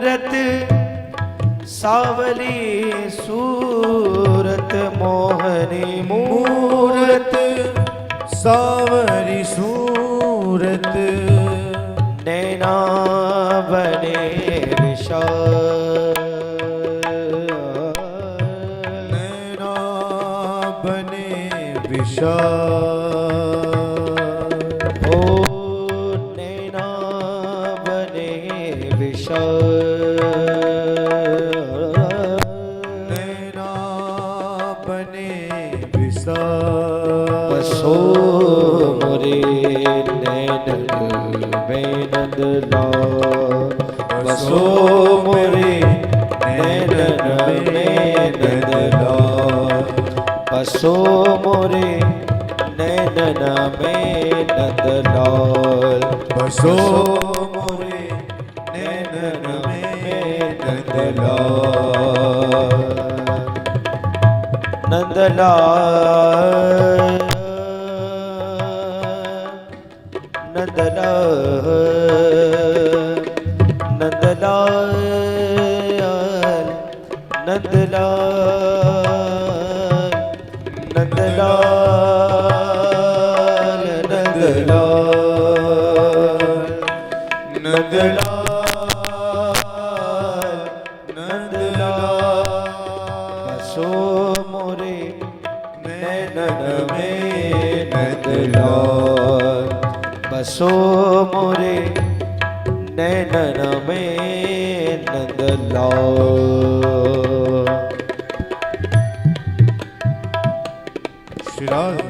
मूरत सावली सूरत मोहनी मूरत सावरी सूरत नैना बने विशाल नैना बने विशाल ओ नैना बने विशाल नैना बने विशाल बसो मोरे नैनन में नंदलाल बसो मोरे नैनन में नंदलाल बसो मोरे नैनन में नंदलाल बसो मोरे नैनन में नंदलाल नंदलाल नंदलाल नंदलाल नंदलाल नंदलाल नंदलाल नंदलाल नंदलाल बसो मोरे नैनन में नंदलाल बसो मोरे नैनन में नंदलाल। श्री राधे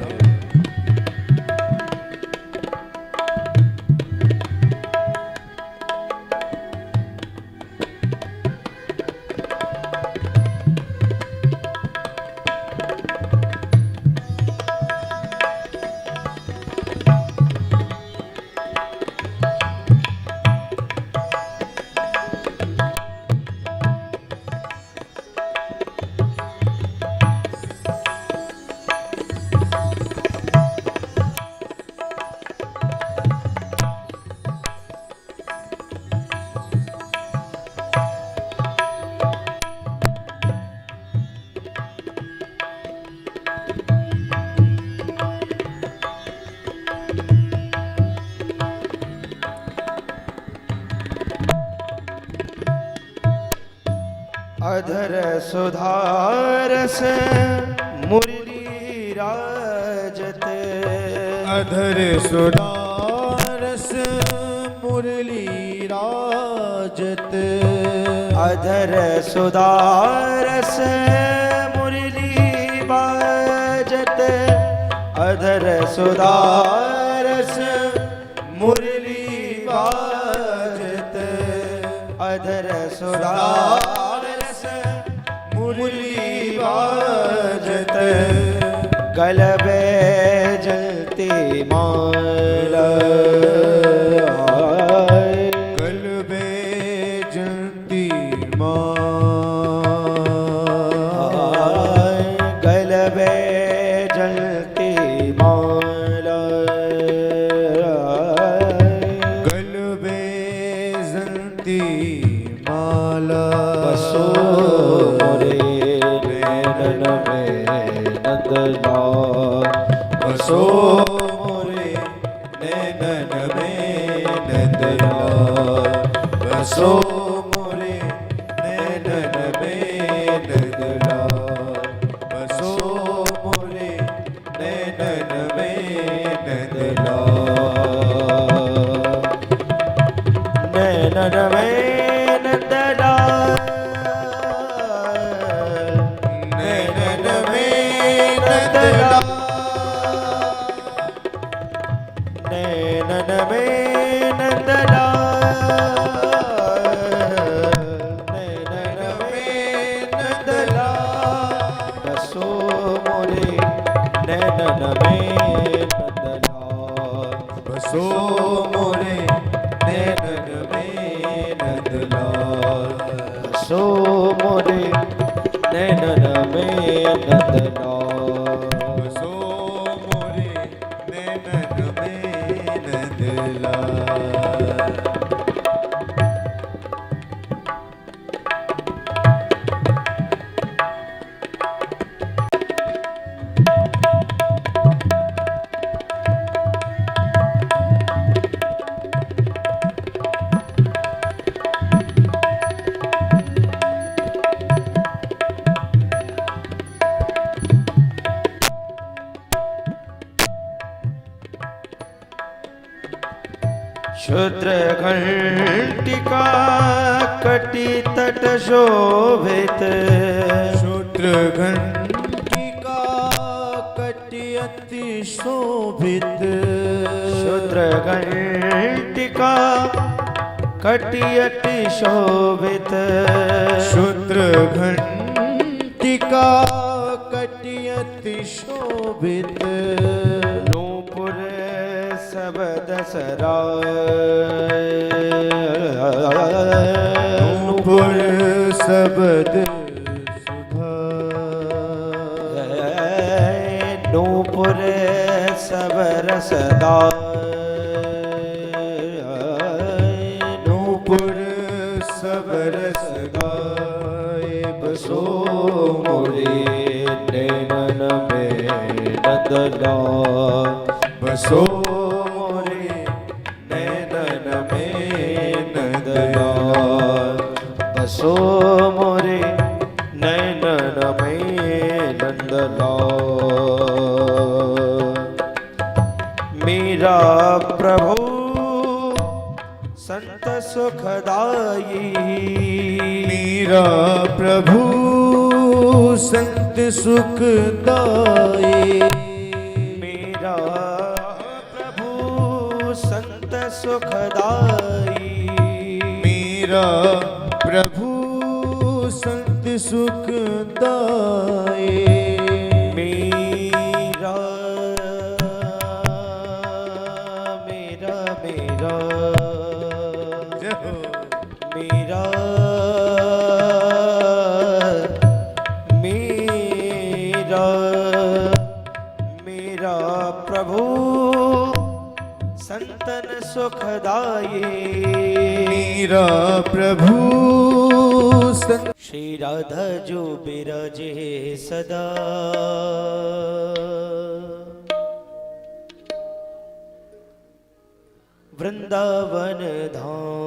अधर सुधारस मुरली राजत अधर सुदारस मुरली राजत अधर सुधारस मुरली बाजत अधर सुधारस मुरली बाजत अधर सुधारस मुरली बाजत गलबे जलती माला गलबे जलती माला गलबे जलती माला गलबे जलती माला बसो मोरे नैनन में नंदलाल बसो मोरे नैनन में नंदलाल बसो मोरे नैनन में नंदलाल बसो मोरे नैनन में नंदलाल नैनन में नंदलाल नैनन में नंदलाल नैनन में नंदलाल नैनन में नंदलाल बसो मोरे नैनन में नंदलाल बसो मोरे नैनन में नंदलाल बसो मोरे नैनन में नंदलाल बसो मोरे नैनन में नंदलाल क्षुद्र घंटिका कटी तट शोभित शूद्र घंटिका कटी अति शोभित क्षुद्र घंटिका कटी अति शोभित शूद्र घंटिका कटी अति शोभित नूपुर सबद सरा नूपुर शब्द सुधा नूपुर सब रसदा नूपुर सब रस गाए बसो मोरे नैनन में नंदला बसो मोरे नैनन में नंदला बसो मोरे नैनन में नंदला मेरा प्रभु संत सुखदाई मेरा प्रभु संत सुखदाए मेरा प्रभु संत सुखदाई मेरा प्रभु संत सुखदाए मेरा मेरा मेरा मेरा मेरा मेरा प्रभु संतन सुखदाई मेरा प्रभु संत श्री राधा जो बिराजे सदा वृंदावन धाम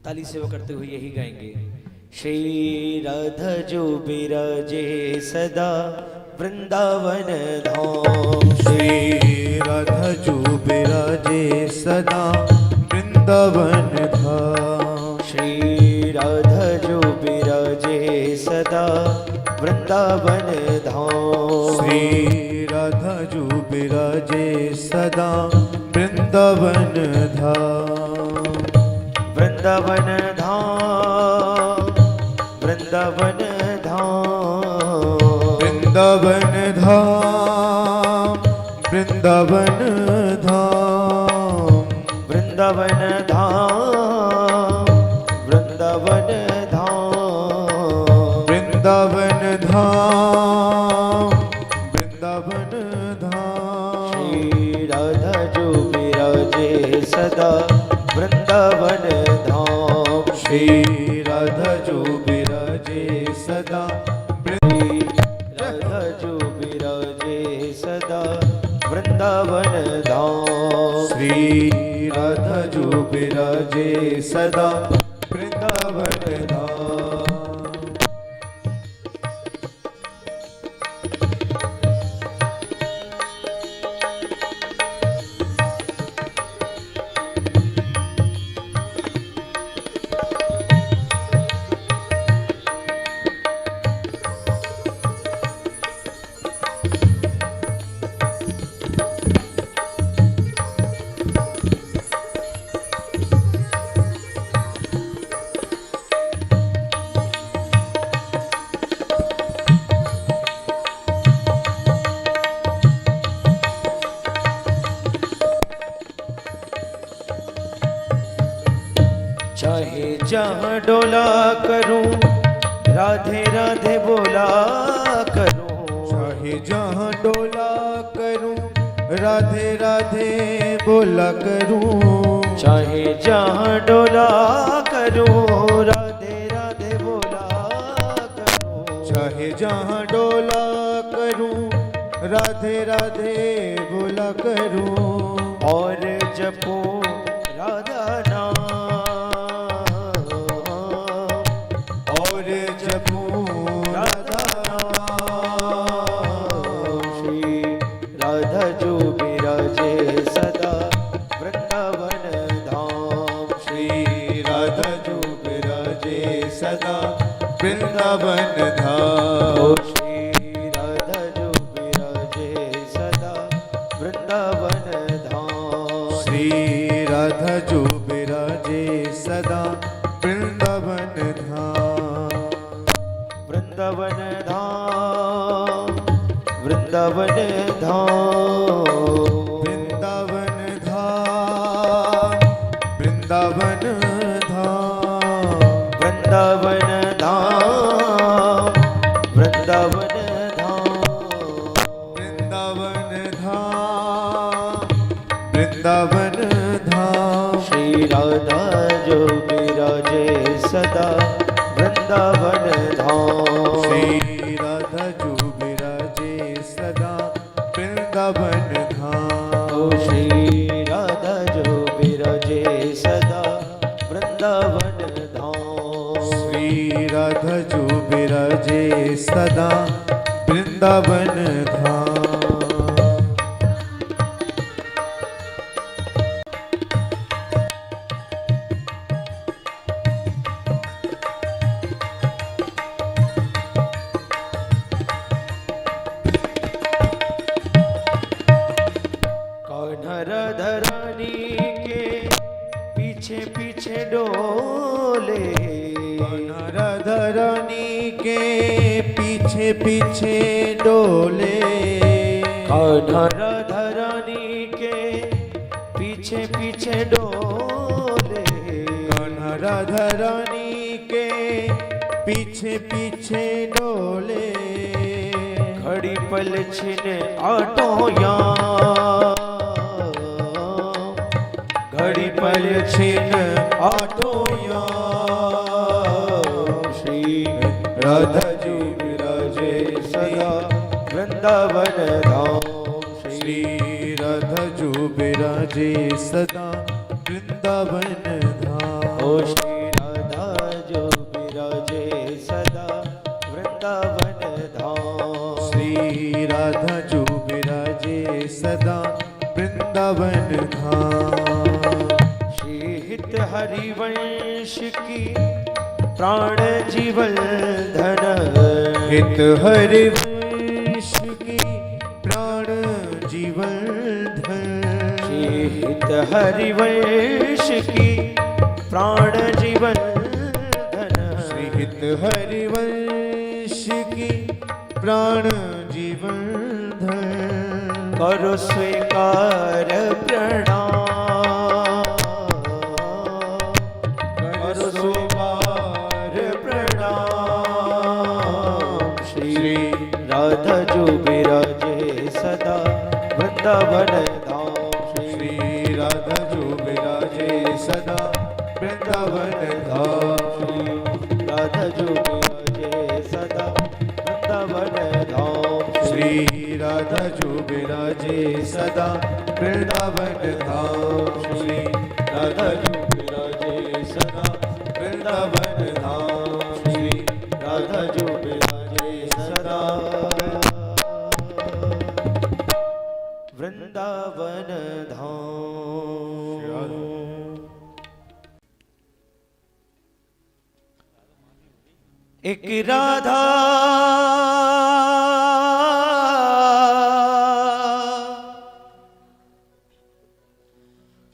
ताली सेवा करते हुए यही गाएंगे। श्री राधा जो बिराजे सदा वृंदावन धाम श्री राधा जो बिराजे सदा वृंदावन धाम श्री राधा जो बिराजे सदा वृंदावन धाम श्री राधा जो बिराजे सदा वृंदावन धाम वृंदावन धाम वृंदावन धाम वृंदावन धाम वृंदावन धाम वृंदावन धाम वृंदावन धाम वृंदावन धाम वृंदावन धाम श्री राधा जो बिराजे सदा वृंदावन धाम श्री राधा जो बिराजे सदा श्री राधा जो बिराजे सदा वृंदावन धाम श्री राधा जो बिराजे सदा वृंदावन धाम चाहे जहाँ डोला करूं राधे राधे बोला करूं चाहे जहाँ डोला करूं राधे राधे बोला करूं चाहे जहाँ डोला करूं राधे राधे बोला करूं चाहे जहाँ डोला करूं राधे राधे बोला करूं और जपूं राधा नाम और जपूं राधा नाम जो बिराजे सदा वृंदावन धाम। श्री राधा जो विराजे सदा वृंदावन धाम। ओ श्री राधा जो बिराजे सदा वृंदावन धाम। श्री राधा जो विराजे सदा वृंदावन धाम। वृंदावन धाम वृंदावन धाम वृंदावन धाम वृंदावन धाम वृंदावन धाम वृंदावन धाम वृंदावन धाम वृंदावन धाम। श्री राधा जो बिराजे सदा वृंदावन धाम। श्री राधा जो विराजे सदा वृंदावन धाम। ओ श्री राधा जो बिराजे सदा वृंदावन धाम। श्री राधा जो विराजे सदा वृंदावन धाम। कान्हा राधारानी के पीछे पीछे डोले। राधा रानी के पीछे पीछे डोले। कान्हा राधारानी के पीछे पीछे डोले। कान्हा राधा रानी के पीछे पीछे डोले। घड़ी पल छिन आटो या घड़ी पल छिन आटो या श्री राधा जी विराजे सदा वृंदावन धाम। श्री राधा जो विराजे सदा वृंदावन धाम। ओ श्री राधा जो विराजे सदा वृंदावन धाम। श्री राधा जो विराजे सदा वृंदावन धाम। श्री हित हरिवंश की प्राण जीवन धन। हित हरिवंश की प्राण जीवन धन। श्री हित हरिवंश की प्राण जीवन धन। श्री हित हरिवंश की प्राण जीवन धन। करो स्वीकार प्रणाम। करो स्वीकार प्रणाम। श्री राधा जो बिराजे सदा वृंदावन धाम। श्री राधा जो विराजे सदा वृंदावन धाम। राधा जो बिराजे सदा वृंदावन धाम। श्री राधा जो विराजे सदा वृंदावन धाम। श्री राधा जो विराजे सदा वृंदावन धाम। श्री राधा जो बिराजे सदा वृंदावन धाम। एक राधा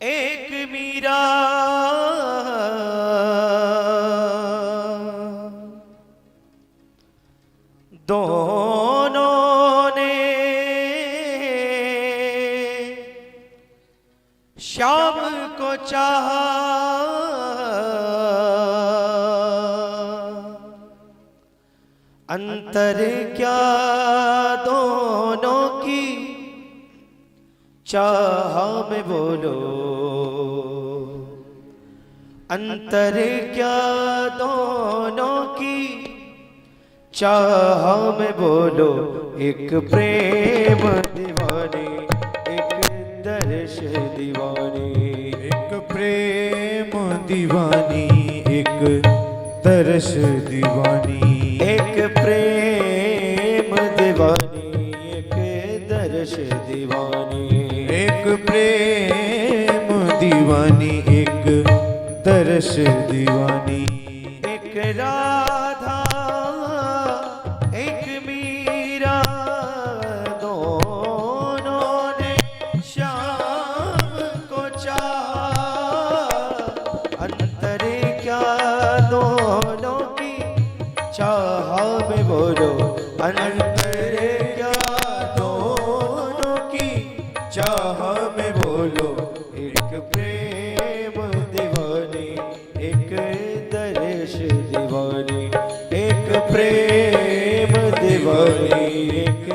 एक मीरा दोनों ने श्याम को चाहा। अंतर क्या दोनों की चाह में बोलो। अंतर क्या दोनों की चाह में बोलो। एक प्रेम दीवानी एक दर्श दीवानी। एक प्रेम दीवानी एक तरस दीवानी। एक प्रेम दीवानी एक दर्श दीवानी। प्रेम दीवानी एक तरस दीवानी। एक राधा एक मीरा दोनों ने श्याम को चाहा, अंतर क्या दोनों की चाह में बोलो, अंतर क्या दोनों की चाह में बोलो। एक प्रेम दीवानी एक दर्श दीवानी, एक प्रेम दीवानी एक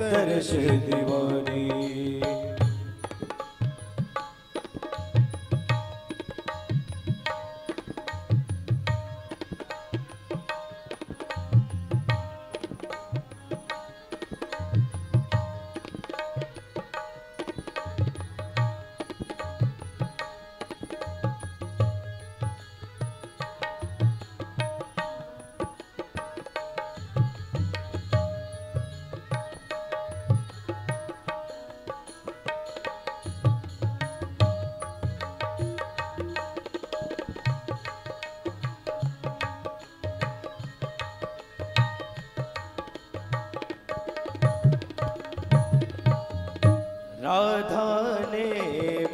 दर्श दीवानी। राधा ने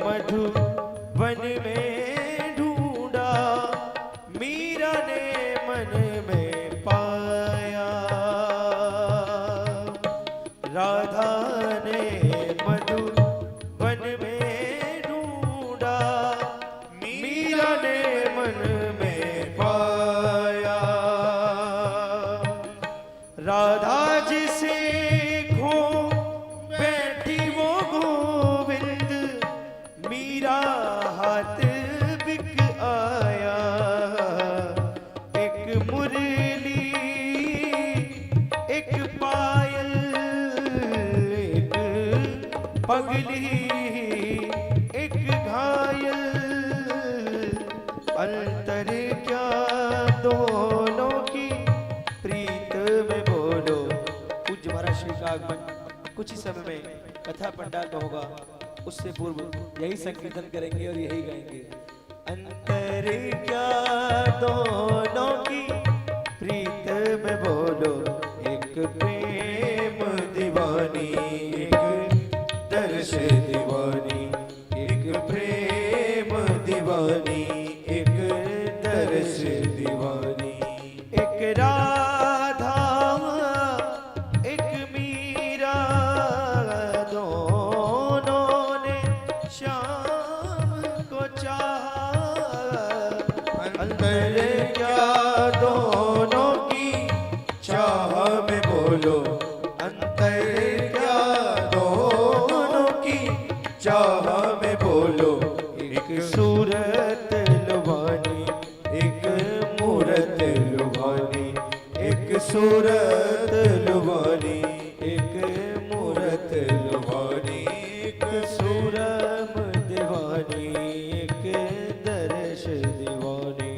मधुबन में ढूंढा, मीरा ने मन में पाया। राधा ने मधुबन में ढूंढा, मीरा ने मन में पाया। राधा जिसे खो बैठी वो गोविंद, मीरा हाथ बिक आया। एक मुरली एक पायल एक पगली एक घायल, अंतर क्या दोनों की प्रीत में बोलो। पूज्य महाराज श्री का आगमन कुछ ही समय में कथा पंडाल में होगा, उससे पूर्व यही संकीर्तन करेंगे और यही गाएंगे। अंतर क्या दोनों की प्रीत में बोलो, एक प्रेम दीवानी एक दर्श दीवानी, एक प्रेम दीवानी एक दर्श दीवानी। एक राधा एक मीरा दोनों ने श्याम को चाहा, अंतर क्या दोनों की चाह में बोलो। अंतर क्या दोनों की चाह में बोलो। एक सूरत लुभानी एक मूरत लुभानी, एक सूरत लुभानी एक मूरत लुभानी, एक सूरम दीवानी एक दर्श दीवानी।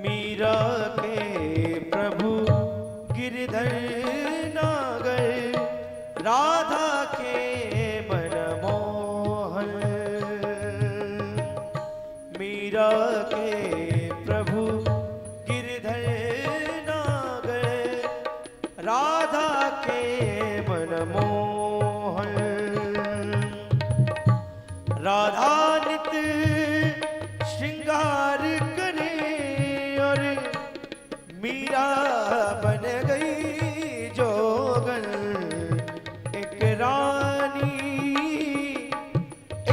मीरा के प्रभु गिरधर नागर, राधा के मनमोहन। मीरा के प्रभु गिरधर नागर, राधा के मनमोहन। राधा नित श्रृंगार करे और मीरा बन गई जोगन, एक रानी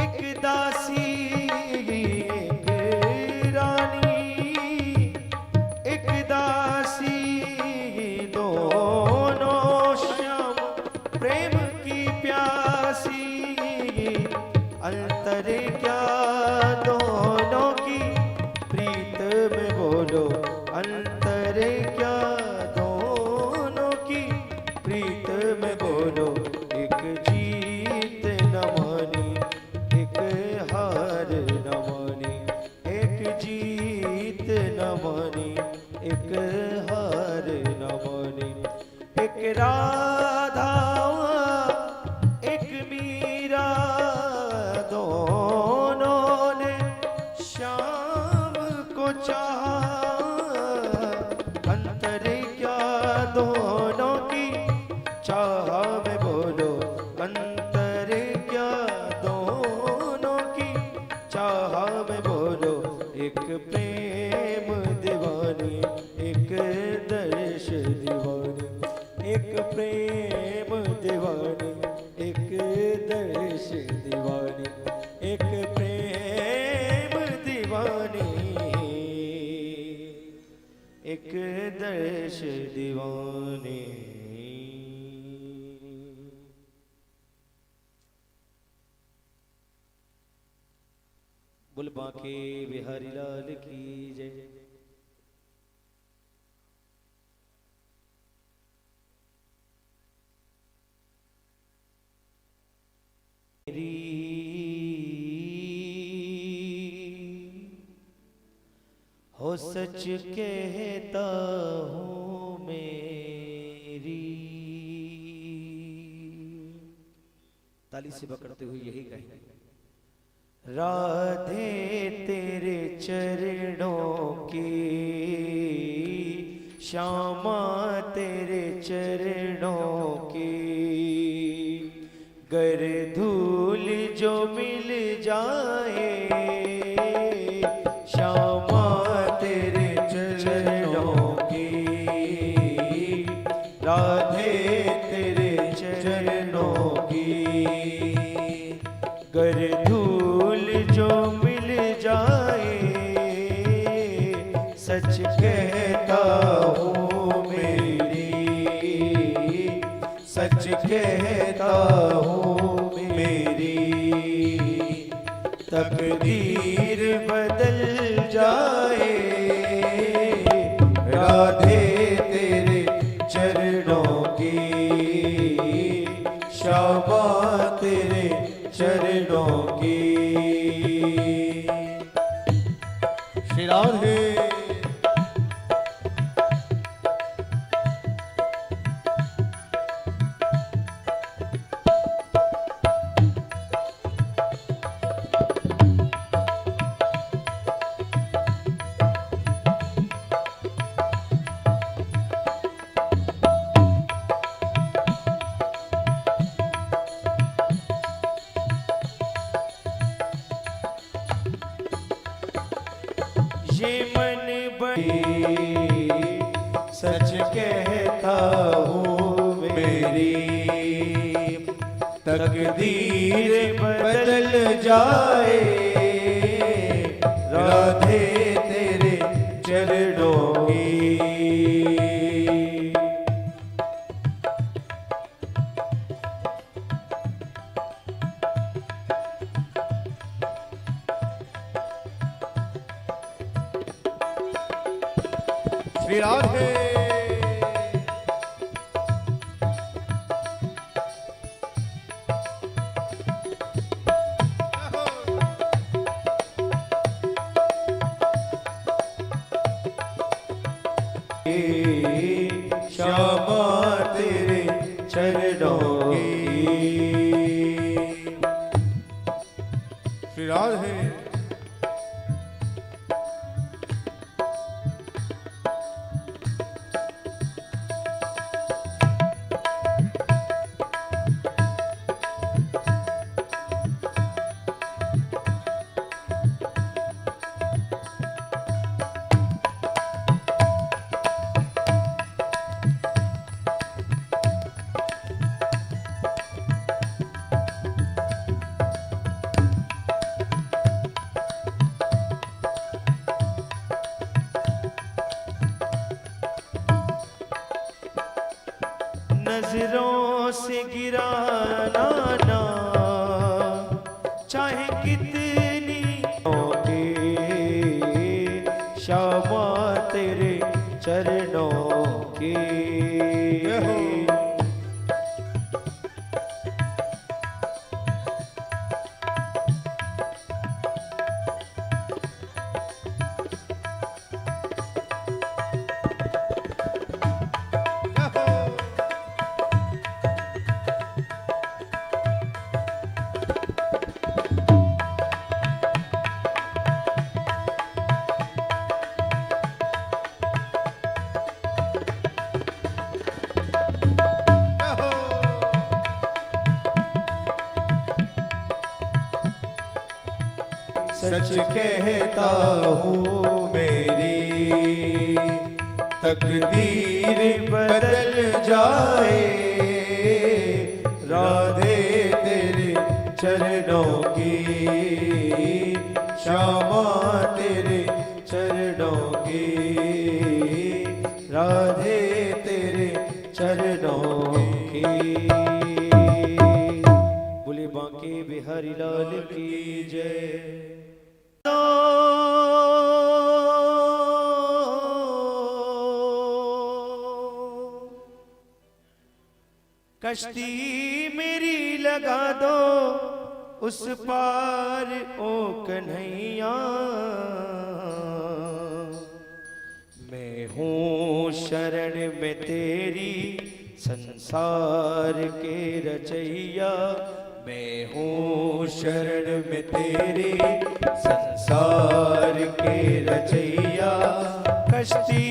एक दासी, एक रानी एक दासी, दोनों श्याम प्रेम की प्यासी। अंतर क्या दोनों की प्रीत में बोलो, अंतर क्या दोनों की प्रीत में बोलो। एक जीत न मानी एक हार न मानी, एक जीत न मानी एक हार न मानी। एक राधा एक मीरा, दोनों ने श्याम को चाहा। अंतर क्या दोनों की चाह में बोलो, अंतर क्या दोनों की चाह में बोलो। एक प्रेम दीवानी एक दर्श दीवानी, एक प्रेम दीवानी एक दर्श दीवानी, एक प्रेम दीवानी एक दर्श दीवानी। बोल बांके बिहारी लाल की जय। हो सच कहता हूँ मेरी, ताली से पकड़ते हुए यही कहेंगे। राधे तेरे चरणों की, श्यामा तेरे चरणों की, गर धूल जो मिल जाए, श्यामा तेरे चरणों की, राधे तेरे चरणों की, गर धूल जो मिल जाए। सच कहता हूँ मेरी, सच कहता हूँ मेरी, तकदीर बदल जाए। राधे तेरे चरणों की, श्यामा तेरे चरणों की। श्री राधे ये मन बड़ी सच कहता हूँ मेरी, तकदीर बदल जाए। राधे तेरे चरणों की। श्री राधे श्यामा तेरे चरणों की। श्री राधे नजरों से गिराना ना, चाहे कितनी के श्यामा तेरे चरणों की। सच कहता हूँ मेरी तकदीर बदल जाए, राधे तेरे चरणों की, श्यामा तेरे चरणों की, राधे तेरे चरणों की। बोले बांके बिहारी लाल की जय। कश्ती मेरी लगा दो उस पार ओ कन्हैया, मैं हूँ शरण में तेरी संसार के रचैया, मैं हूँ शरण में तेरी संसार के रचैया। कश्ती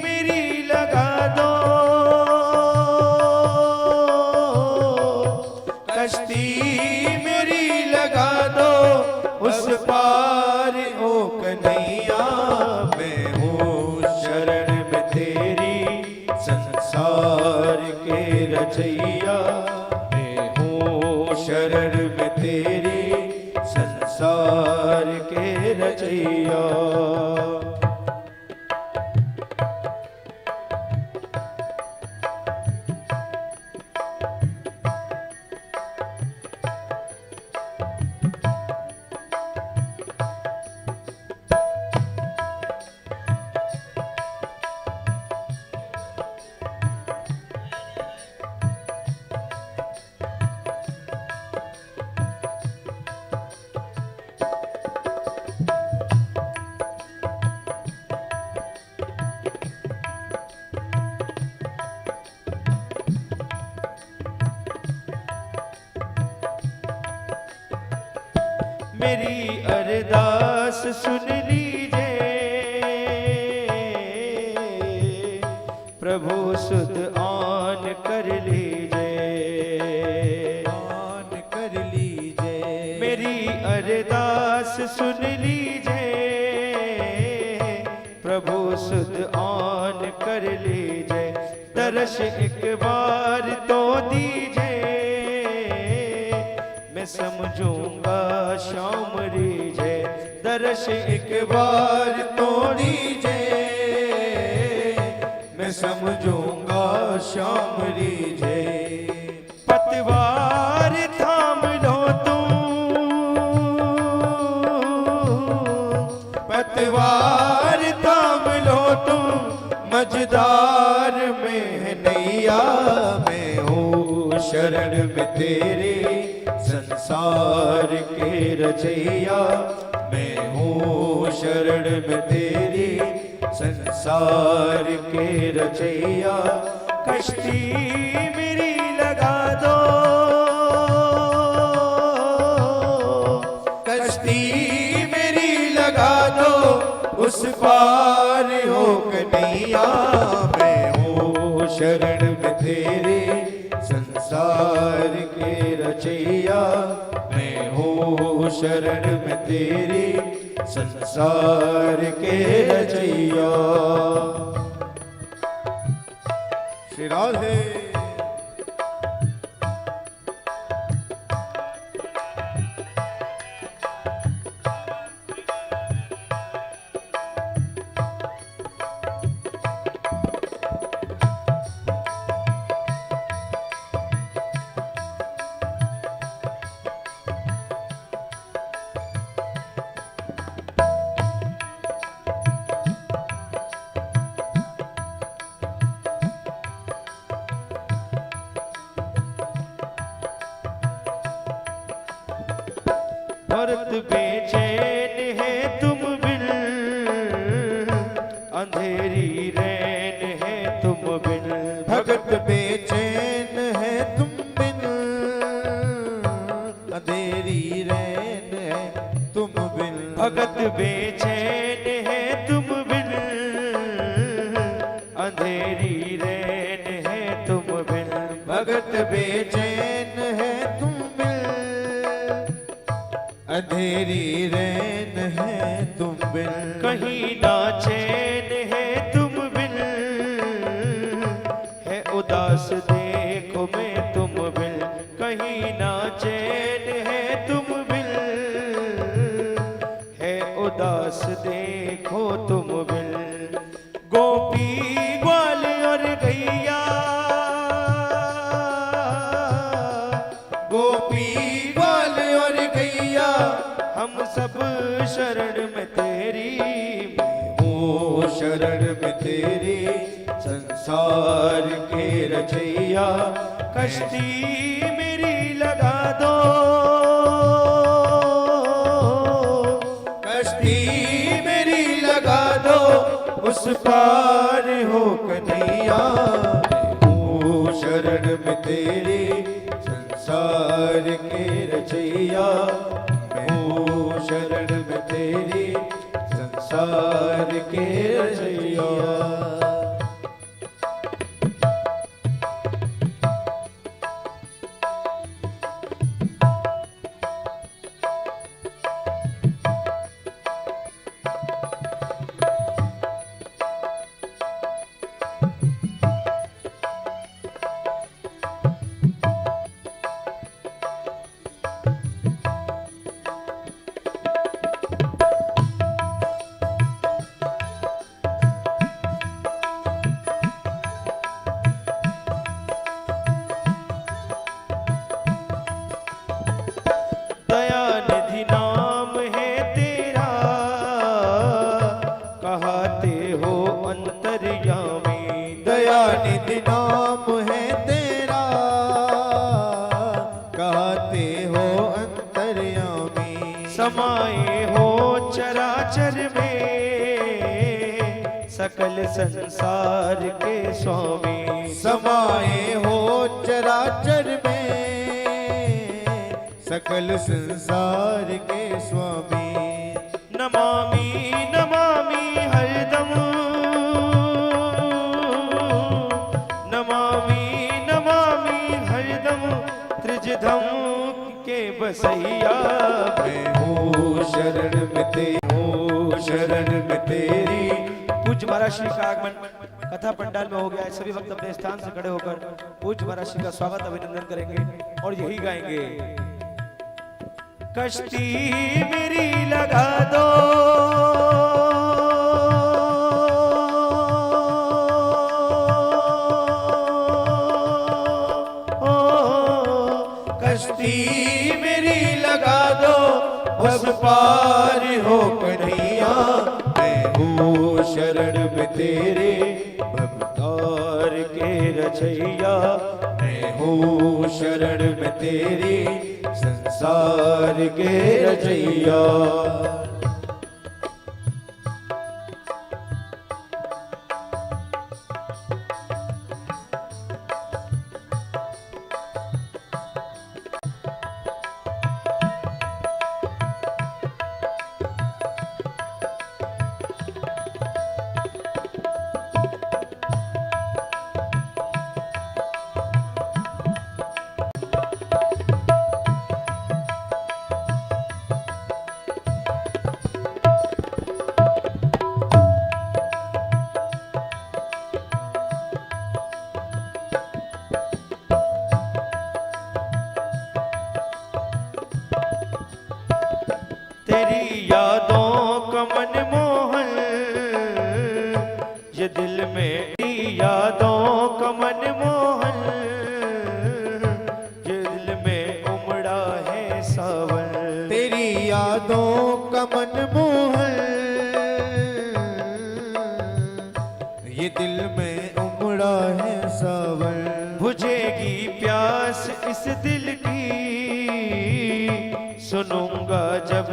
मेरी लगा दो, कश्ती मेरी लगा दो उस पार ओ कन्हैया, मैं हूँ शरण में तेरी संसार के रचैया, मैं हूँ शरण में तेरी संसार के रचैया। मेरी अरदास सुन लीजिए, प्रभु सुध आन कर लीजिए, आन कर लीजिए। मेरी अरदास सुन लीजिए, प्रभु सुध आन कर लीजिए। दर्श एक बार तो दीजिए, मैं समझूंगा श्याम रीजे। दर्श एक बार तो दीजिए, मैं समझूंगा श्याम रीजे। पतवार थाम लो तुम, पतवार थाम लो तुम, मझदार में नैया, मैं हूँ शरण में तेरे संसार के रचैया, मैं हूँ शरण में तेरी संसार के रचैया। कश्ती मेरी लगा दो, कश्ती मेरी लगा दो उस पार हो कन्हैया, मैं हूँ शरण में तेरे संसार के रचैया, मैं हूँ शरण में तेरी संसार के रचैया। श्री राधे। भगत बेचैन है तुम बिन, अंधेरी रैन है तुम बिन। भगत बेचैन है तुम बिन, अंधेरी रैन है तुम बिन। भगत बेचैन है तुम बिन, अंधेरी रैन है तुम बिन। भगत बेचैन है तुम बिन, अंधेरी रैन है तुम बिन। कहीं ना चैन है तुम बिन, है उदास देखो मैं तुम बिन। कहीं ना चैन है तुम बिन, है उदास देखो तुम बिन। गोपी ग्वाल और गैया, गोपी ग्वाल और गैया, हम सब शरण में तेरी। हो शरण में तेरी, संसार के रचैया। कश्ती मेरी लगा दो, कश्ती मेरी लगा दो, उस पार हो कन्हैया। हो शरण में तेरी, संसार के रचैया। मैं हो शरण में तेरी, संसार के रचैया। दयानिधि नाम है तेरा, कहते हो अंतर्यामी। दयानिधि नाम है तेरा, कहते हो अंतर्यामी। समाये हो चराचर में, सकल संसार के स्वामी। समाये हो चराचर में, सकल संसार के स्वामी। नमामि नमामि हरदम, नमामि नमामि हरदम, त्रिजधम के बसैया। मैं हूँ शरण में तेरी, हूँ शरण में तेरी। पूज्य महाराज श्री का आगमन कथा पंडाल में हो गया है। सभी भक्त अपने स्थान से खड़े होकर पूज्य महाराज श्री का स्वागत अभिनंदन करेंगे और यही गाएंगे। कश्ती मेरी लगा दो, कश्ती मेरी लगा दो, बस पार हो कन्हैया। मैं हूँ शरण में तेरे, भवतार के रचैया। मैं हूँ शरण में तेरी, संसार के रचैया। तेरी यादों का मनमोहन, ये दिल में तेरी यादों का मनमोहन, ये दिल में उमड़ा है सावन। तेरी यादों का मनमोहन, ये दिल में उमड़ा है सावन। बुझेगी प्यास इस दिल की, सुनूंगा जब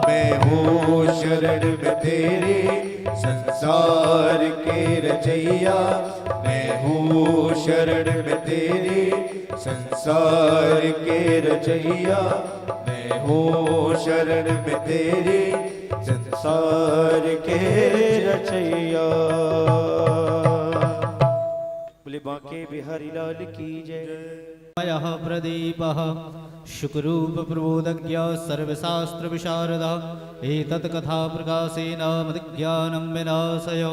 मैं हूँ शरण में तेरे संसार के रचैया, मैं हूँ शरण में तेरे संसार के रचैया, मैं हूँ शरण में तेरे संसार के रचैया। बोले बांके बिहारी लाल की जय। मयः प्रदीपः शुकरूप प्रबोधज्ञ सर्वशास्त्र विशारदा एतत् कथा प्रकाशेन मदिज्ञानं विनाशय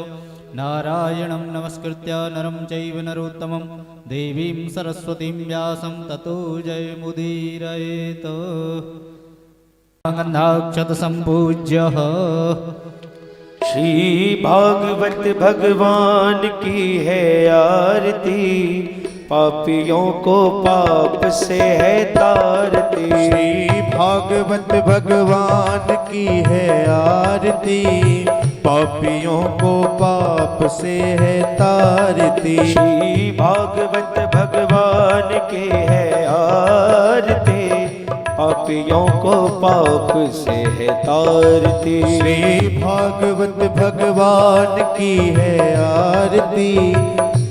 नारायणं नमस्कृत्य नरं चैव नरोत्तमं देवीं सरस्वतीं व्यासं ततो जयमुदीरयेत्। गन्धाक्षत सम्पूज्य श्री भागवत भगवान की है आरती, पापियों को पाप से है तारती। श्री भागवत भगवान की है आरती, पापियों को पाप से है तारती। श्री भागवत भगवान की है आरती, पापियों को पाप से है तारती। श्री भागवत भगवान की है आरती,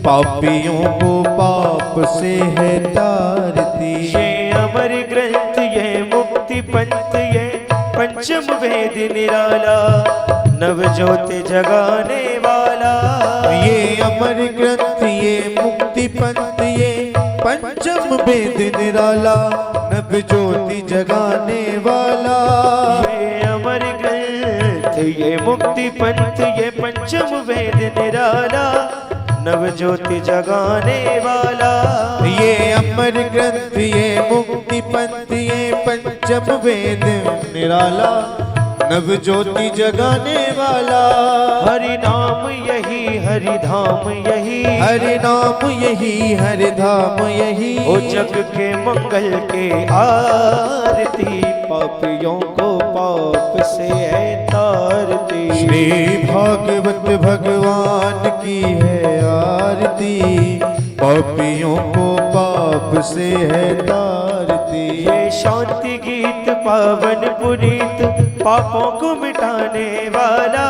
पापियों को पाप से है तारती। ये अमर ग्रंथ ये मुक्ति पंथ ये पंचम वेद निराला, नव ज्योति जगाने वाला। ये अमर ग्रंथ ये मुक्ति पंथ ये पंचम वेद निराला, नव ज्योति जगाने वाला। ये अमर ग्रंथ ये मुक्ति पंथ ये पंचम वेद निराला, नव ज्योति जगाने वाला। ये अमर ग्रंथ ये मुक्ति पंथ ये पंचम वेद निराला, नव ज्योति जगाने वाला। हरि नाम यही हरि धाम यही, हरि नाम यही हरि धाम यही। ओ जग के मंगल के आरती, पापियों को पाप से है तारती। श्री भागवत भगवान की है आरती, पापियों को पाप से है तारती। ये शांति गीत पावन पुनीत, पापों को मिटाने वाला,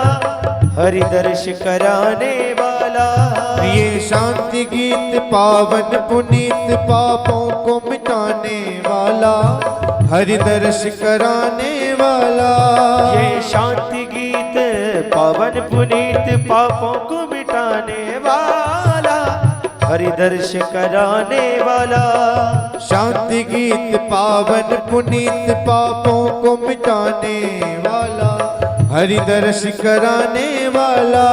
हरि दर्श कराने वाला। ये शांति गीत पावन पुनीत, पापों को मिटाने वाला, हरि दर्श कराने वाला। ये शांति गीत पावन पुनीत, पापों को मिटाने वाला, हरि दर्श कराने वाला। शांति गीत पावन पुनीत, पापों को मिटाने वाला, हरि दर्श कराने वाला।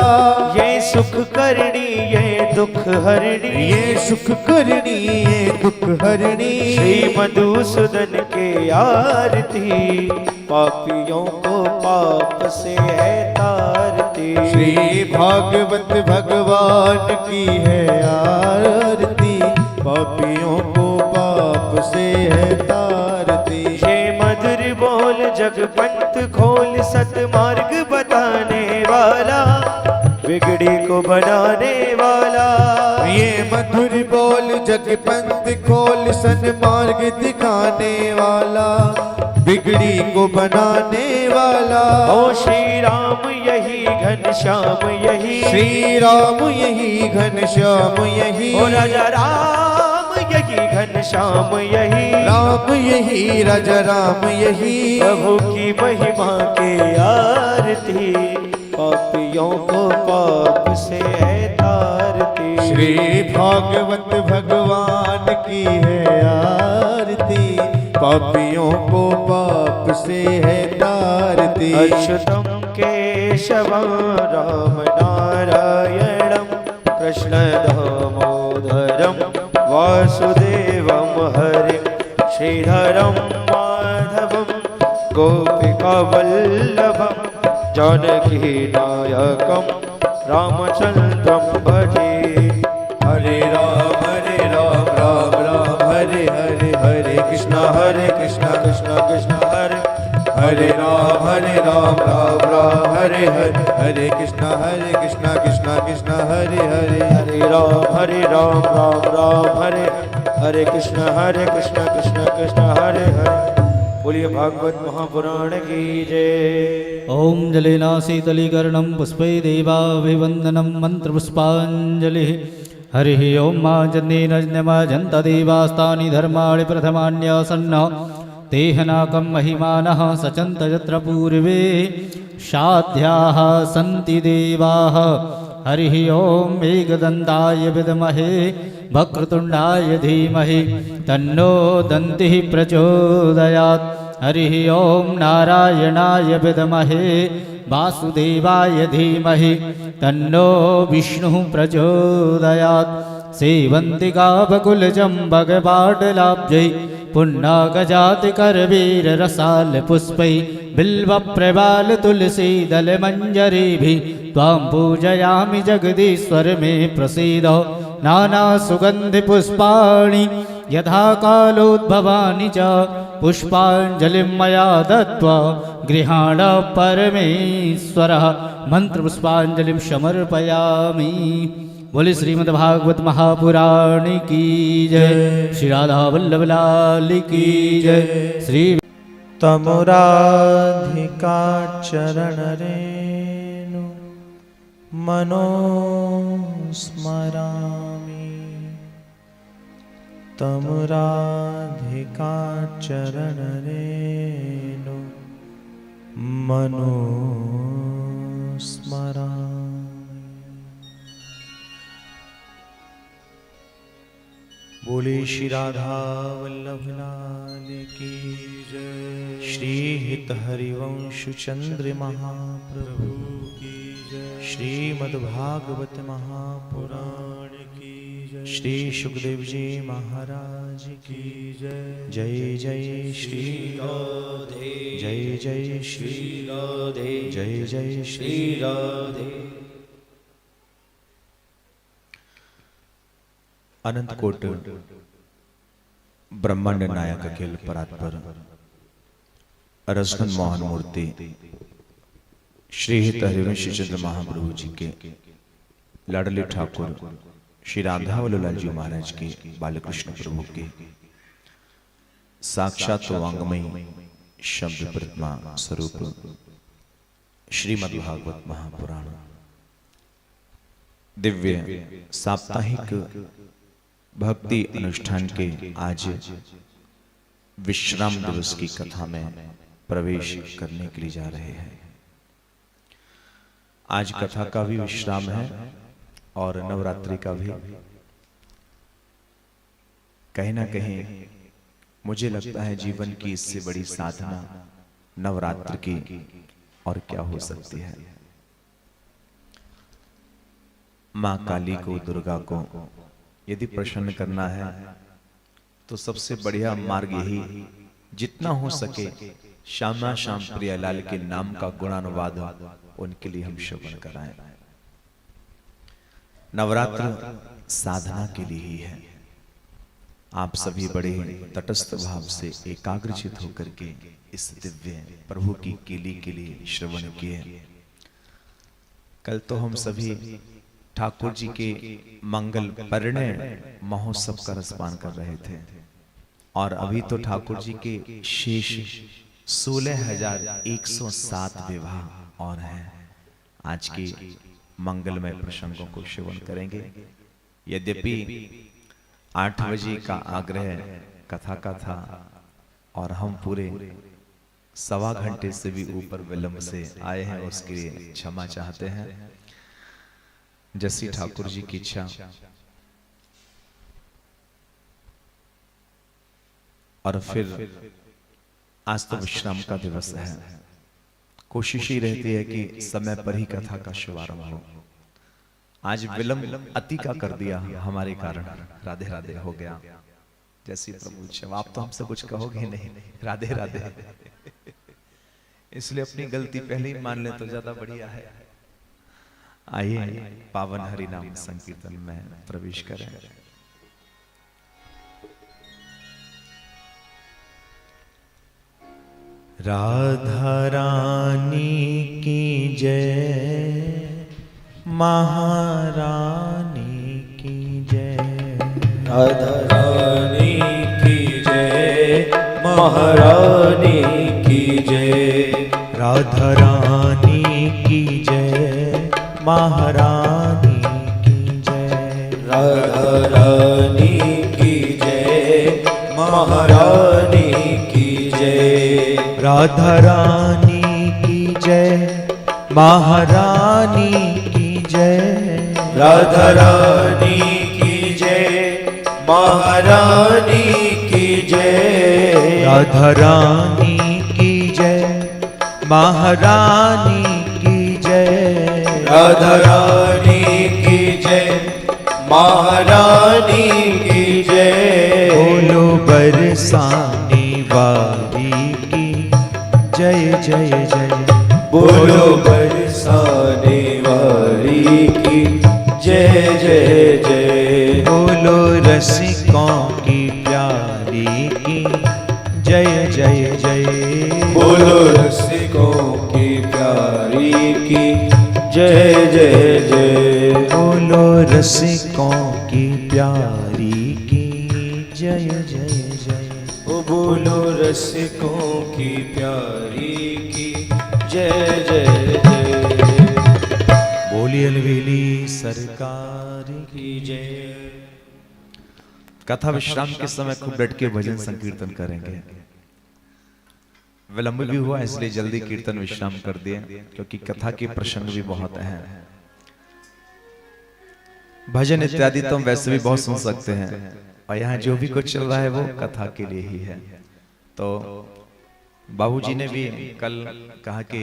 ये सुख करणी ये दुख हरणी, ये सुख करणी ये दुख हरणी। श्री मधुसूदन के आरती, पापियों को पाप से है तारती। श्री भागवत भगवान की है आरती, पापियों को पाप से है तारती। ये मधुर बोल जग पंथ खोल, सतमार्ग बताने वाला, बिगड़ी को बनाने वाला। ये मधुर बोल जग पंथ खोल, सन्मार्ग दिखाने वाला, बिगड़ी को बनाने वाला। ओ श्री राम यही घनश्याम यही, श्री राम यही घनश्याम यही। ओ राजा राम यही घनश्याम यही, राम यही राजा राम यही। प्रभु की महिमा के आरती, पापियों को पाप से है तारती। श्री भागवत भगवान की है आरती, पापियों को पाप से है तारती। अच्युतम केशवम राम नारायणम, कृष्ण दामोदरम वासुदेवम हरिम, श्रीधरम माधवम गोपिका वल्लभम, जानकी नायकम रामचंद्रम भजे। हरे राम राम राम हरे हरे, हरे कृष्णा कृष्णा कृष्णा हरे हरे राम राम राम हरे हरे, हरे कृष्णा कृष्णा कृष्णा हरे हरे। हरे राम राम राम हरे हरे, कृष्ण कृष्ण कृष्ण हरे हरे, बोलिए भागवत महापुराण की जय। ॐ जलेन शीतलीकरणं पुष्पै देवाभिवन्दनं मन्त्रपुष्पाञ्जलिः। हरिः ॐ माजन्येन जन्तदेवास्तानि धर्माणि प्रथमान्यासन्न तेहनाकं महिमानः सचन्त यत्र पूर्वे साध्याः सन्ति देवाः। हरिः ॐ एकदन्ताय विद्महे वक्रतुण्डाय धीमहि तन्नो दन्तिः प्रचोदयात्। हरिः ॐ नारायणाय विद्महे वासुदेवाय धीमहि तन्नो विष्णुः प्रचोदयात्। सेवन्तिकावकुलजं भगवाडलाब्जै पुन्नागजातिकरवीररसालपुष्पै बिल्वप्रवालतुलसीदलमञ्जरीभिः त्वां पूजयामि जगदीश्वर मे प्रसीद। नानासुगन्धिपुष्पाणि यथा कालोद्भवानि च पुष्पाञ्जलिं मया दत्त्वा गृहाण परमेश्वरः। मन्त्रपुष्पाञ्जलिं समर्पयामि। बोले श्रीमद्भागवत महापुराण की जय। श्री राधा वल्लभ लाल की जय। श्री तमुराधिका चरण रेणु मनो स्मरामि। तमुराधिका चरण रेणु मनो स्मरामि। बोले श्री राधा वल्लभ लाल की जय। श्री हित हरिवंश चंद्र महाप्रभु की जय। श्रीमद्भागवत महापुराण की जय। श्री सुखदेव जी महाराज की जय। जय जय श्री राधे। जय जय श्री राधे। जय जय श्री राधे। अनंत कोट ब्रह्मांड नायक अखिल परात्पर रसनंद मोहन मूर्ति श्री हित हरिवंश चंद्र महाप्रभु जी के लाडले ठाकुर श्री राधावल्लभ जी महाराज के बालकृष्ण प्रभु के साक्षात वांगमयी शब्द प्रतिमा स्वरूप श्रीमद्भागवत महापुराण दिव्य साप्ताहिक भक्ति अनुष्ठान के आज विश्राम दिवस की कथा में प्रवेश करने के लिए जा रहे हैं। आज कथा का भी विश्राम है और नवरात्रि का भी। कहीं ना कहीं मुझे लगता है जीवन की इससे बड़ी साधना नवरात्र की और क्या हो सकती है। मां काली को, दुर्गा को यदि प्रसन्न करना है तो सबसे बढ़िया मार्ग यही, जितना हो सके श्यामा श्याम प्रियलाल के नाम का गुणानुवाद उनके लिए हम श्रवण कराएं। नवरात्र साधना के लिए ही है। आप सभी बड़े तटस्थ भाव से एकाग्रचित होकर के इस दिव्य प्रभु की कीली के लिए श्रवण किए। कल तो हम सभी ठाकुर जी के मंगल परिणय महोत्सव का रसपान कर रहे थे और अभी तो ठाकुर जी के शेष 16,107 विवाह और हैं। आज की मंगलमय प्रसंगों को श्रवण करेंगे। यद्यपि 8 बजे का आग्रह कथा का था और हम पूरे 1.25 घंटे से भी ऊपर विलंब से आए हैं, उसके लिए क्षमा चाहते हैं। जैसी ठाकुर जी की इच्छा। और फिर आज तो विश्राम का दिवस है। कोशिश ही रहती है कि समय पर ही कथा का शुभारंभ हो। आज विलंब अति का कर दिया हमारे कारण। राधे राधे हो गया। जैसी प्रभु इच्छा। आप तो हमसे कुछ कहोगे नहीं। राधे राधे। इसलिए अपनी गलती पहले ही मान ले तो ज्यादा बढ़िया है। आइए पावन हरि नाम संकीर्तन में प्रवेश करें। राधा रानी की जय, महारानी की जय। राधा रानी की जय, महारानी की जय। राधा रानी की जय, महारानी की जय। राधा रानी की जय, महारानी की जय। राधा रानी की जय, महारानी की जय। राधा रानी की जय, महारानी की जय। राधा रानी की जय, महारानी की जय। राधा रानी की जय, महारानी की जय। बोलो बरसाने वाली की जय जय जय। बोलो बरसाने वाली की जय जय जय। बोलो रसिकों की प्यारी की जय जय जय। बोलो रसिकों की प्यारी की जय जय जय। बोलो रसिकों की प्यारी की जय जय जय। ओ बोलो रसिकों की प्यारी की जय जय जय। बोली अलवेली सरकार की जय। कथा विश्राम के समय खूब डट के भजन संकीर्तन करेंगे। विलंब भी हुआ इसलिए जल्दी कीर्तन विश्राम कर दिए, क्योंकि कथा के प्रसंग भी बहुत हैं। भजन इत्यादि तो हम वैसे भी बहुत सुन सकते हैं, और यहाँ जो भी कुछ चल रहा है वो कथा के लिए ही है। तो बाबूजी ने भी कल कहा कि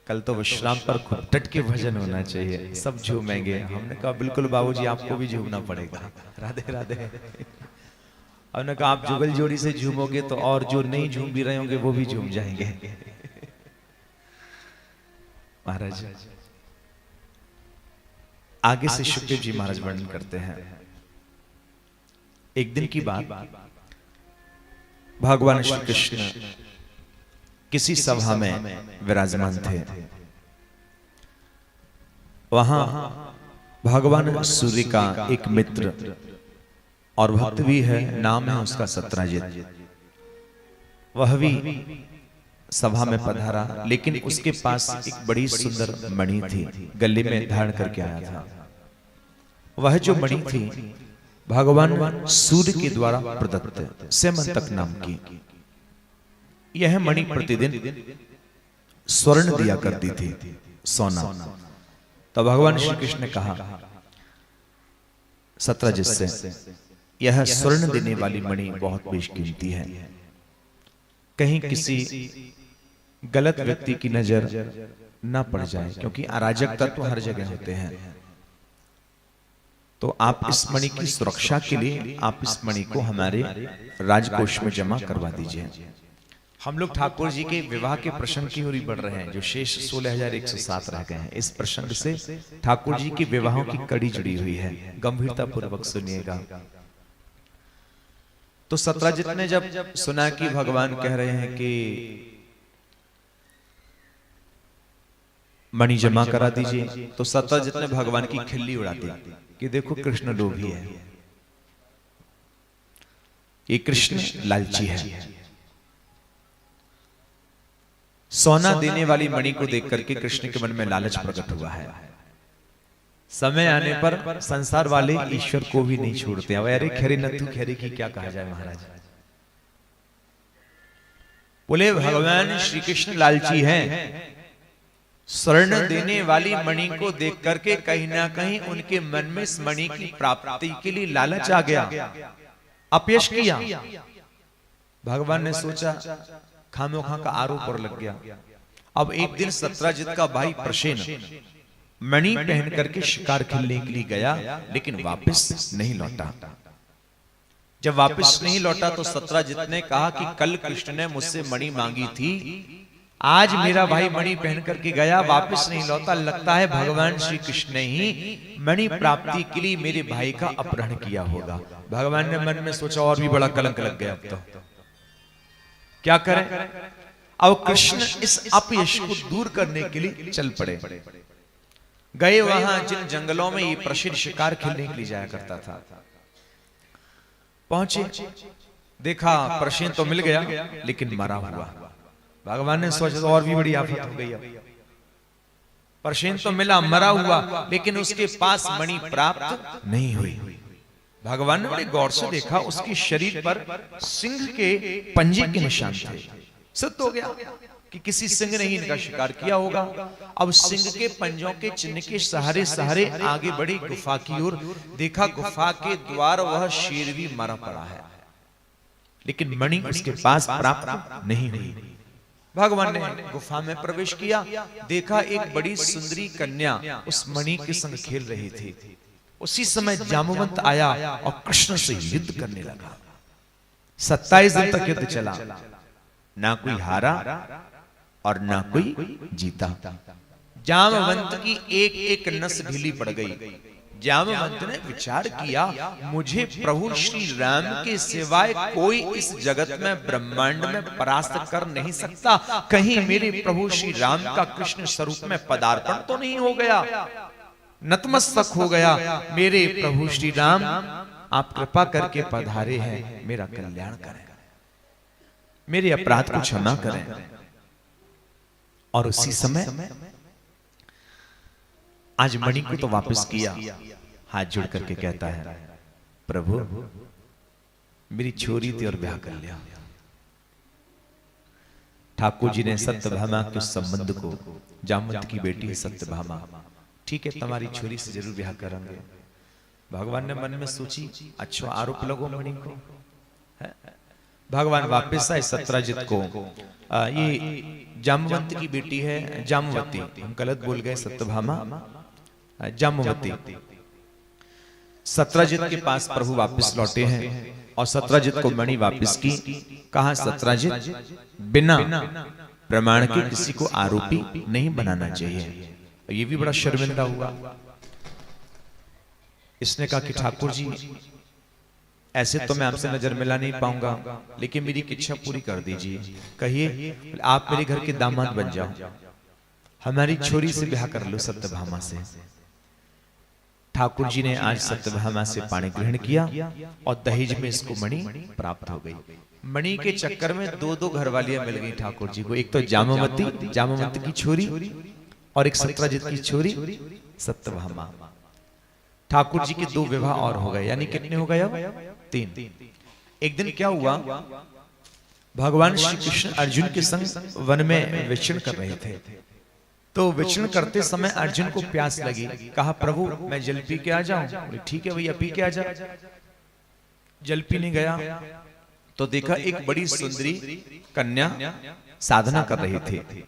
कल तो विश्राम पर खूब डट के भजन होना चाहिए, सब झूमेंगे। हमने कहा बिल्कुल बाबूजी, आपको भी झूमना पड़ेगा। राधे राधे। हमने कहा आप जुगल जोड़ी से झूमोगे तो और जो नहीं झूम भी रहे होंगे वो भी झूम जाएंगे। महाराज आगे से शुक्देव जी महाराज वर्णन करते हैं। एक दिन की बात, भगवान श्री कृष्ण किसी सभा में विराजमान थे। वहां भगवान सूर्य का एक मित्र और भक्त भी है, नाम है उसका सत्राजित। वह भी सभा में पधारा, लेकिन उसके पास एक बड़ी सुंदर मणि थी, गले में धारण करके आया था। वह जो मणि थी भगवान सूर्य के द्वारा प्रदत्त सेमंतक नाम की। यह मणि प्रतिदिन स्वर्ण दिया करती थी, सोना। तो भगवान श्री कृष्ण ने कहा सत्राजित से, यह स्वर्ण देने वाली मणि बहुत बेशकीमती है, कहीं किसी गलत व्यक्ति की नजर ना पड़ जाए, क्योंकि अराजक तत्व हर जगह होते हैं। तो आप इस मणि की सुरक्षा के लिए आप इस मणि को हमारे राजकोष में जमा करवा दीजिए। हम लोग ठाकुर जी के विवाह के प्रसंग की ओर बढ़ रहे हैं, जो शेष 16,107 रह गए हैं। इस प्रसंग से ठाकुर जी के विवाहों की कड़ी जुड़ी हुई है, गंभीरता पूर्वक सुनिएगा। तो सत्राजित ने जब सुना कि भगवान कह रहे हैं कि मणि जमा करा दीजिए, तो सत्राजित ने भगवान की खिल्ली उड़ा दी कि देखो कृष्ण लोभी है, ये कृष्ण लालची है। सोना देने वाली मणि को देख करके कृष्ण के मन में लालच प्रकट हुआ है। समय आने पर संसार वाले ईश्वर को भी नहीं छोड़ते। अरे खैरे नथु खैरे की क्या कहा जाए महाराज। बोले भगवान श्री कृष्ण लालची हैं, स्वर्ण देने वाली मणि को देख करके कहीं ना कहीं उनके मन में इस मणि की प्राप्ति के लिए लालच आ गया, अपयश किया। भगवान ने सोचा खामोखा का आरोप और लग गया। अब एक दिन सत्राजित का भाई प्रसेन मणि पहन करके शिकार खेलने के लिए गया, लेकिन वापस नहीं लौटा। जब वापस नहीं लौटा तो सत्राजित ने कहा कि कल कृष्ण ने मुझसे मणि मांगी थी, आज मेरा भाई मणि पहन करके गया, वापस नहीं लौटा, लगता है भगवान श्री कृष्ण ने ही मणि प्राप्ति के लिए मेरे भाई का अपहरण किया होगा। भगवान ने मन में सोचा और भी बड़ा कलंक लग गया, अब तो क्या करें। अब कृष्ण इस अपयश को दूर करने के लिए चल पड़े। गए वहां जिन जंगलों में ये प्रसिद्ध शिकार खेलने के लिए जाया करता था, पहुंचे, देखा प्रश्न तो मिल गया लेकिन मरा हुआ। भगवान ने सोचा तो और भी बड़ी आफत हो गई। अब प्रश्न तो मिला, मरा हुआ, लेकिन उसके पास मणि प्राप्त नहीं हुई। भगवान ने बड़े गौर से देखा, उसके शरीर पर सिंह के पंजे के निशान थे। सिद्ध हो गया कि किसी सिंह ने ही इनका शिकार किया होगा। अब सिंह के पंजों के चिन्ह के सहारे सहारे आगे बढ़ी गुफा की ओर। देखा गुफा के द्वार वह शेर भी मरा पड़ा है, लेकिन मणि उसके पास प्राप्त नहीं हुई। भगवान ने गुफा में प्रवेश किया, देखा एक बड़ी सुंदरी कन्या उस मणि के संग खेल रही थी। उसी समय जामवंत आया और कृष्ण से युद्ध करने लगा। 27 दिन तक युद्ध चला, ना कोई हारा और ना कोई जीता। जामवंत की एक एक नस ढीली पड़ गई। जामवंत ने विचार किया, मुझे प्रभु श्री राम के सिवाय कोई इस जगत में ब्रह्मांड में परास्त कर नहीं सकता। कहीं मेरे प्रभु श्री राम का कृष्ण स्वरूप में पदार्पण तो नहीं हो गया, नतमस्तक हो गया। मेरे प्रभु श्री राम, आप कृपा करके पधारे हैं, मेरा कल्याण करें, मेरे अपराध को क्षमा करें। और उसी समय आज मणि को तो वापस किया, हाथ जोड़ करके कहता है, प्रभु मेरी छोरी थी और ब्याह कर लिया। ठाकुर जी ने सत्यभामा के संबंध को, जामवंत की बेटी है सत्यभामा, ठीक है तुम्हारी छोरी से जरूर ब्याह करेंगे। भगवान ने मन में सोची, अच्छा आरोप लगो मणि को। भगवान वापस आए सत्राजित को, ये जामवंत की बेटी है जामवती, हम गलत बोल गए, सत्यभामा जामवती। सत्राजित के पास प्रभु वापस लौटे हैं और सत्राजित को मणि वापस की। कहा सत्राजित बिना प्रमाण के किसी को आरोपी नहीं बनाना चाहिए। ये भी बड़ा शर्मिंदा हुआ। इसने कहा कि ठाकुर जी ऐसे तो मैं आपसे नजर मिला नहीं पाऊंगा, लेकिन मेरी इच्छा पूरी कर दीजिए। कहिए आप मेरे घर के दामाद बन जाओ, हमारी छोरी से ब्याह कर लो सत्यभामा से। ठाकुर जी ने आज सत्यभामा से पाणी ग्रहण किया और दहेज में इसको मणि प्राप्त हो गई। मणि के चक्कर में दो दो घरवालियां मिल गई ठाकुर जी को, एक तो जामवती, जामवंत की छोरी, और एक सत्राजित की छोरी सत्यभामा। ठाकुर जी के दो विवाह और हो गए, यानी कितने हो गए अब? 3। एक दिन क्या हुआ, भगवान श्री कृष्ण अर्जुन के संग वन में विचरण कर रहे थे। तो विचरण करते समय अर्जुन को प्यास लगी। कहा प्रभु मैं जल पी के आ जाऊं? बोले ठीक है भैया पी के आ जा। जल पीने गया तो देखा एक बड़ी सुंदरी कन्या साधना कर रही थी।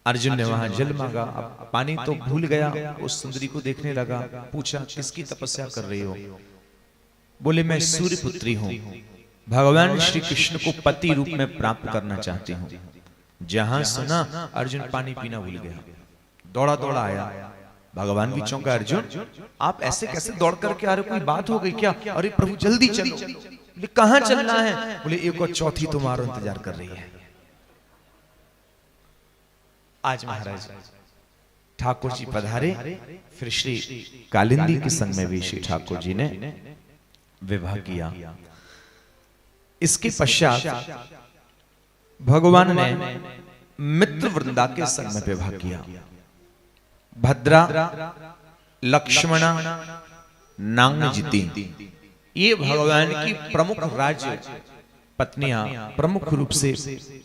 अर्जुन ने वहां जल मांगा, अब पानी तो भूल गया, उस सुंदरी को देखने लगा। पूछा किसकी तपस्या कर रही हो? बोले मैं सूर्य पुत्री हूं, भगवान श्री कृष्ण को पति रूप में प्राप्त करना चाहती हूं। जहां सुना अर्जुन पानी पीना भूल गया, दौड़ा दौड़ा आया। भगवान भी चौंका, अर्जुन आप ऐसे कैसे दौड़ करके आ रहे हो, कोई बात हो गई क्या? अरे प्रभु जल्दी चलो। बोले कहां चलना है? बोले एक और चौथी तुम्हारा इंतजार कर रही है। आज महाराज ठाकुर जी पधारे, फिर श्री कालिंदी के संग में भी श्री ठाकुर जी ने विवाह किया। इसके पश्चात भगवान ने मित्र वृंदा के संग में विवाह किया। भद्रा, लक्ष्मणा, नांगजिति, ये भगवान की प्रमुख राज्य पत्नियां प्रमुख रूप से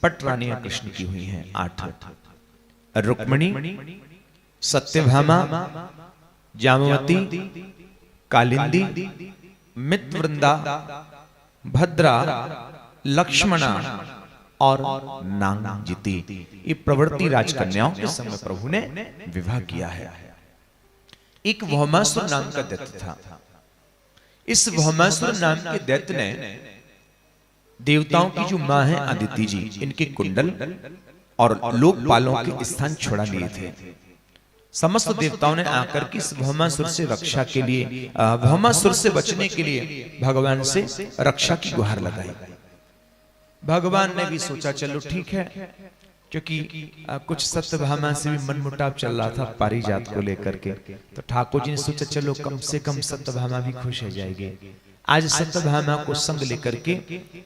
पटरानियां कृष्ण की हुई हैं 8। रुक्मिणी, सत्यभामा, जामवती, कालिंदी, मित्रवृंदा, भद्रा, लक्ष्मणा और नांगजिति, ये प्रवृत्ति राजकन्याओं के संग प्रभु ने विवाह किया है। एक भौमासुर नाम का दैत्य था। इस भौमासुर नाम के दैत्य ने देवताओं की जो मां है अदिति जी, इनके कुंडल और लोकपालों के स्थान छुड़ा लिए थे। समस्त देवताओं ने आकर के इस भौमासुर से रक्षा के लिए, भौमासुर से बचने के लिए भगवान से रक्षा की गुहार लगाई। भगवान ने भी सोचा चलो ठीक है, क्योंकि कुछ सत्यभामा से भी मनमुटाव चल रहा था पारिजात को लेकर के। तो ठाकुर जी ने सोचा चलो कम से कम सत्यभामा भी खुश हो जाएगी। आज सत्यभामा को संग लेकर के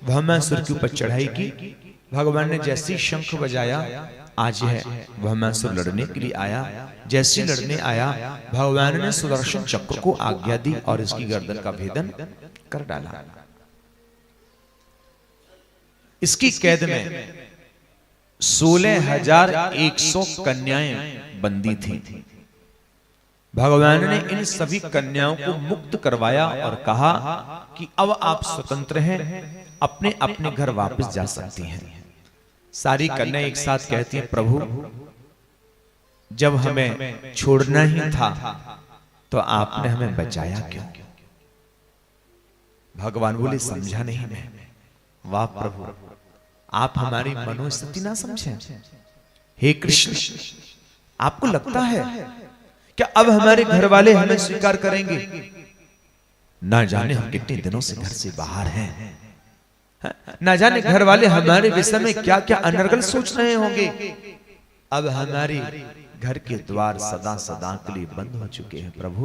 भौमासुर के ऊपर चढ़ाई की। भगवान ने जैसे ही शंख बजाया, आज है भौमासुर लड़ने के लिए आया। जैसे लड़ने आया, भगवान ने सुदर्शन चक्र को आज्ञा दी और इसकी गर्दन का भेदन कर डाला। इसकी कैद में 16,100 कन्याएं बंदी थी। भगवान ने इन सभी कन्याओं को मुक्त करवाया और कहा कि अब आप स्वतंत्र हैं, अपने अपने घर वापस जा सकती हैं। सारी कन्याएं एक साथ कहती हैं, प्रभु जब हमें छोड़ना ही था तो आपने हमें बचाया क्यों? भगवान बोले, समझा नहीं मैं। वाह प्रभु, आप हमारी मनोस्थिति ना समझें। हे कृष्ण, आपको लगता है क्या अब हमारे घर वाले हमें स्वीकार करेंगे? ना जाने हम कितने दिनों से घर से बाहर हैं, ना जाने घर वाले हमारे विषय में क्या क्या अनर्गल सोच रहे होंगे। अब हमारे घर के द्वार सदा सदा के लिए बंद हो चुके हैं प्रभु,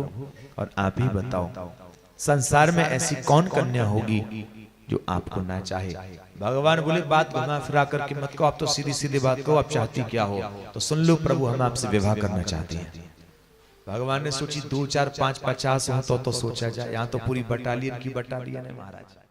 और आप ही बताओ संसार में ऐसी कौन कन्या होगी जो आपको ना चाहे? भगवान बोले, बात घुमा फिरा करके मत कहो, आप तो सीधी सीधी बात कहो, आप चाहती क्या हो? तो सुन लो प्रभु, हम आपसे विवाह करना चाहते हैं। भगवान ने सोची 2, 4, 5, 50 हो तो सोचा जाए, यहाँ तो पूरी बटालियन की बटालियन है महाराज।